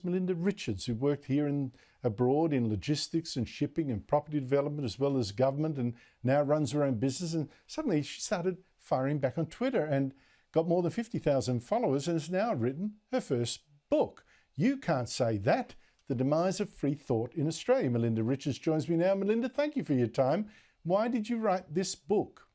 Melinda Richards, who worked here and abroad in logistics and shipping and property development as well as government, and now runs her own business. And suddenly she started firing back on Twitter and got more than 50,000 followers and has now written her first book. You Can't Say That, The Demise of Free Thought in Australia. Melinda Richards joins me now. Melinda, thank you for your time. Why did you write this book?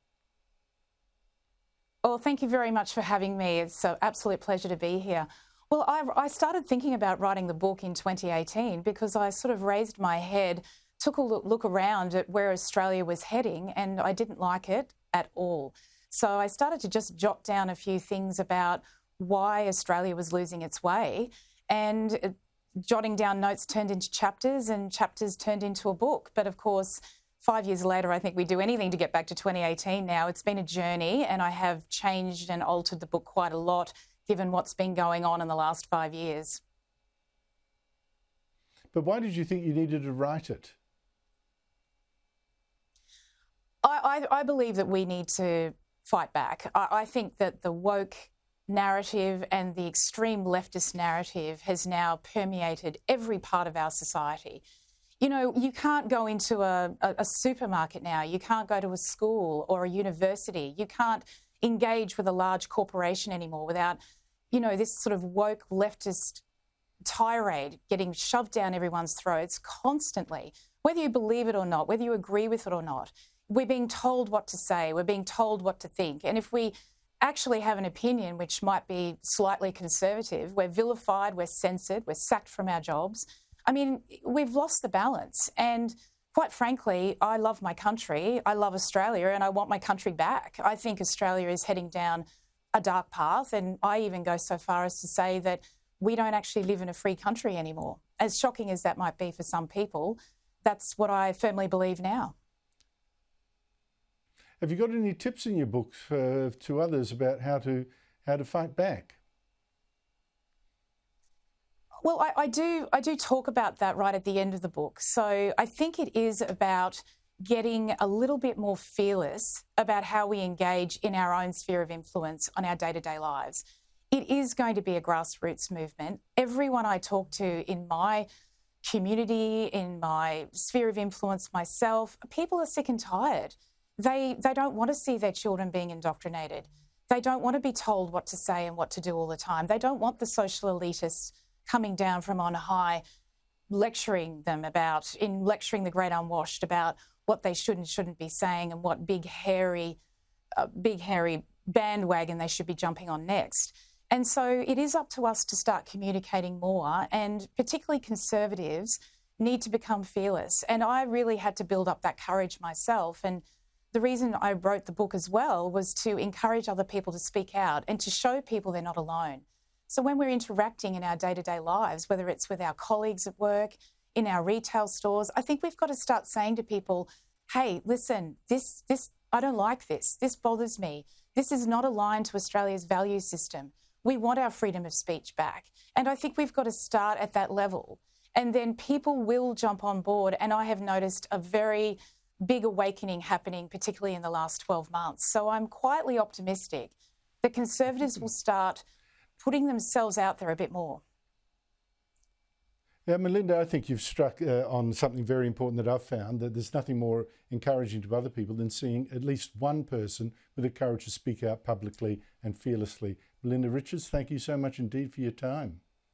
Well, thank you very much for having me. It's an absolute pleasure to be here. Well, I started thinking about writing the book in 2018 because I sort of raised my head, took a look around at where Australia was heading, and I didn't like it at all. So I started to just jot down a few things about why Australia was losing its way, and jotting down notes turned into chapters, and chapters turned into a book. But of course, 5 years later, I think we'd do anything to get back to 2018 now. It's been a journey, and I have changed and altered the book quite a lot, given what's been going on in the last 5 years. But why did you think you needed to write it? I believe that we need to fight back. I think that the woke narrative and the extreme leftist narrative has now permeated every part of our society. You know, you can't go into a supermarket now. You can't go to a school or a university. You can't engage with a large corporation anymore without, you know, this sort of woke leftist tirade getting shoved down everyone's throats constantly, whether you believe it or not, whether you agree with it or not. We're being told what to say. We're being told what to think. And if we actually have an opinion which might be slightly conservative, we're vilified, we're censored, we're sacked from our jobs. I mean, we've lost the balance. And quite frankly, I love my country, I love Australia, and I want my country back. I think Australia is heading down a dark path, and I even go so far as to say that we don't actually live in a free country anymore. As shocking as that might be for some people, that's what I firmly believe now. Have you got any tips in your book to others about how to fight back? Well, I do talk about that right at the end of the book. So I think it is about getting a little bit more fearless about how we engage in our own sphere of influence on our day-to-day lives. It is going to be a grassroots movement. Everyone I talk to in my community, in my sphere of influence myself, people are sick and tired. They don't want to see their children being indoctrinated. They don't want to be told what to say and what to do all the time. They don't want the social elitists coming down from on high, lecturing the great unwashed about what they should and shouldn't be saying and what big hairy bandwagon they should be jumping on next. And so it is up to us to start communicating more, and particularly conservatives need to become fearless. And I really had to build up that courage myself. And the reason I wrote the book as well was to encourage other people to speak out and to show people they're not alone. So when we're interacting in our day-to-day lives, whether it's with our colleagues at work, in our retail stores, I think we've got to start saying to people, hey, listen, this I don't like this. This bothers me. This is not aligned to Australia's value system. We want our freedom of speech back. And I think we've got to start at that level. And then people will jump on board. And I have noticed a very big awakening happening, particularly in the last 12 months. So I'm quietly optimistic that Conservatives will start putting themselves out there a bit more. Yeah, Melinda, I think you've struck on something very important that I've found, that there's nothing more encouraging to other people than seeing at least one person with the courage to speak out publicly and fearlessly. Melinda Richards, thank you so much indeed for your time.